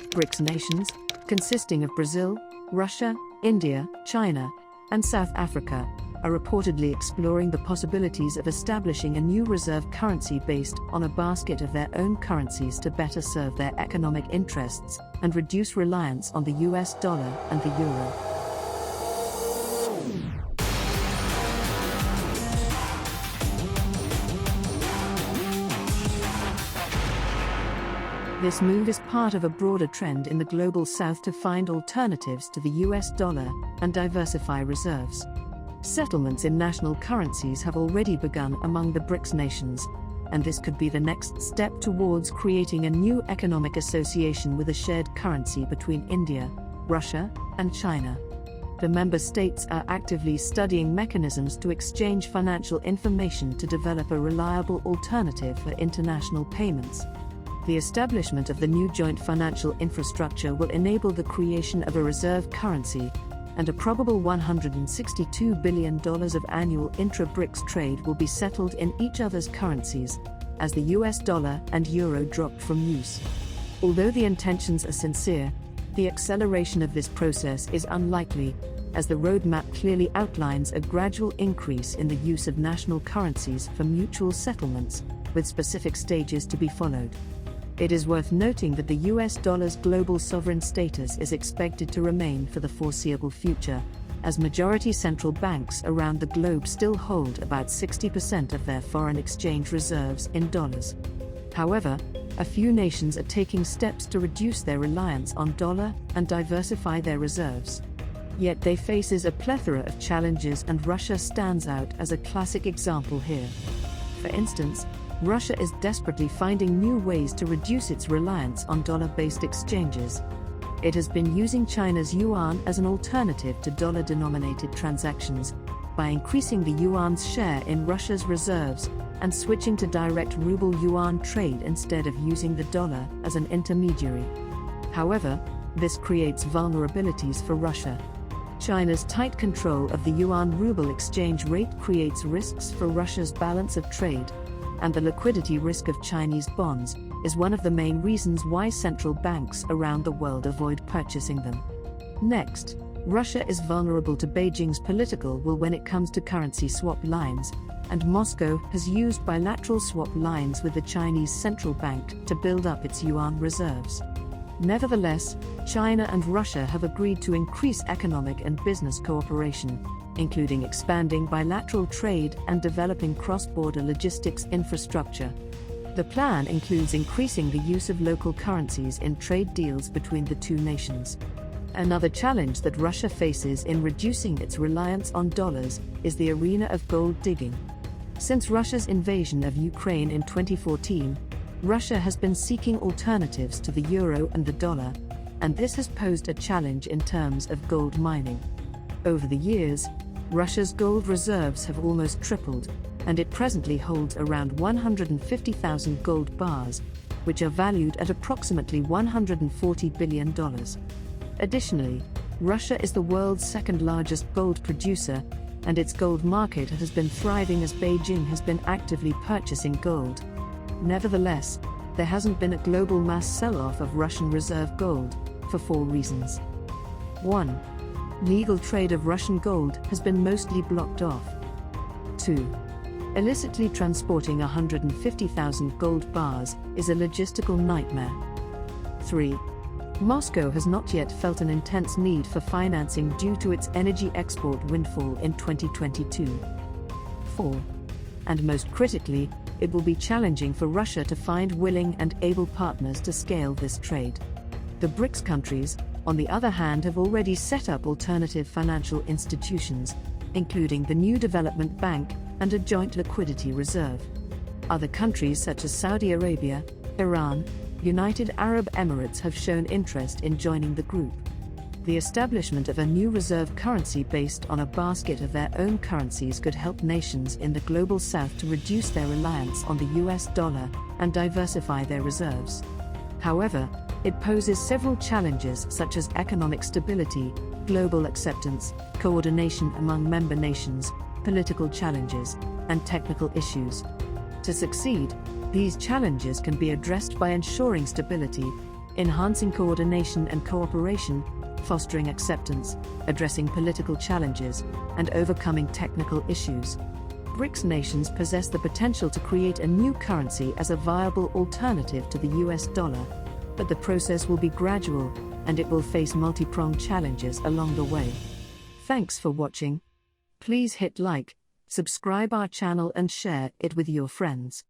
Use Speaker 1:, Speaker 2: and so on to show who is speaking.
Speaker 1: BRICS nations, consisting of Brazil, Russia, India, China, and South Africa, are reportedly exploring the possibilities of establishing a new reserve currency based on a basket of their own currencies to better serve their economic interests and reduce reliance on the US dollar and the euro. This move is part of a broader trend in the global south to find alternatives to the US dollar and diversify reserves. Settlements in national currencies have already begun among the BRICS nations, and this could be the next step towards creating a new economic association with a shared currency between India, Russia, and China. The member states are actively studying mechanisms to exchange financial information to develop a reliable alternative for international payments. The establishment of the new joint financial infrastructure will enable the creation of a reserve currency, and a probable $162 billion of annual intra-BRICS trade will be settled in each other's currencies, as the US dollar and euro dropped from use. Although the intentions are sincere, the acceleration of this process is unlikely, as the roadmap clearly outlines a gradual increase in the use of national currencies for mutual settlements, with specific stages to be followed. It is worth noting that the US dollar's global sovereign status is expected to remain for the foreseeable future, as majority central banks around the globe still hold about 60% of their foreign exchange reserves in dollars. However, a few nations are taking steps to reduce their reliance on dollar and diversify their reserves. Yet they faces a plethora of challenges, and Russia stands out as a classic example here. For instance, Russia is desperately finding new ways to reduce its reliance on dollar-based exchanges. It has been using China's yuan as an alternative to dollar-denominated transactions, by increasing the yuan's share in Russia's reserves and switching to direct ruble-yuan trade instead of using the dollar as an intermediary. However, this creates vulnerabilities for Russia. China's tight control of the yuan-ruble exchange rate creates risks for Russia's balance of trade, and the liquidity risk of Chinese bonds is one of the main reasons why central banks around the world avoid purchasing them. Next, Russia is vulnerable to Beijing's political will when it comes to currency swap lines, and Moscow has used bilateral swap lines with the Chinese central bank to build up its yuan reserves. Nevertheless, China and Russia have agreed to increase economic and business cooperation, including expanding bilateral trade and developing cross-border logistics infrastructure. The plan includes increasing the use of local currencies in trade deals between the two nations. Another challenge that Russia faces in reducing its reliance on dollars is the arena of gold digging. Since Russia's invasion of Ukraine in 2014, Russia has been seeking alternatives to the euro and the dollar, and this has posed a challenge in terms of gold mining. Over the years, Russia's gold reserves have almost tripled, and it presently holds around 150,000 gold bars, which are valued at approximately $140 billion. Additionally, Russia is the world's second-largest gold producer, and its gold market has been thriving as Beijing has been actively purchasing gold. Nevertheless, there hasn't been a global mass sell-off of Russian reserve gold, for 4 reasons. 1. Legal trade of Russian gold has been mostly blocked off. 2. Illicitly transporting 150,000 gold bars is a logistical nightmare. 3. Moscow has not yet felt an intense need for financing due to its energy export windfall in 2022. 4. And most critically, it will be challenging for Russia to find willing and able partners to scale this trade. The BRICS countries, on the other hand, have already set up alternative financial institutions, including the new development bank and a joint liquidity reserve. Other countries such as Saudi Arabia, Iran, United Arab Emirates have shown interest in joining the group. The establishment of a new reserve currency based on a basket of their own currencies could help nations in the global south to reduce their reliance on the US dollar and diversify their reserves. However, it poses several challenges such as economic stability, global acceptance, coordination among member nations, political challenges, and technical issues. To succeed, these challenges can be addressed by ensuring stability, enhancing coordination and cooperation, fostering acceptance, addressing political challenges, and overcoming technical issues. BRICS nations possess the potential to create a new currency as a viable alternative to the US dollar, but the process will be gradual, and it will face multi-pronged challenges along the way. Thanks for watching. Please hit like, subscribe our channel and share it with your friends.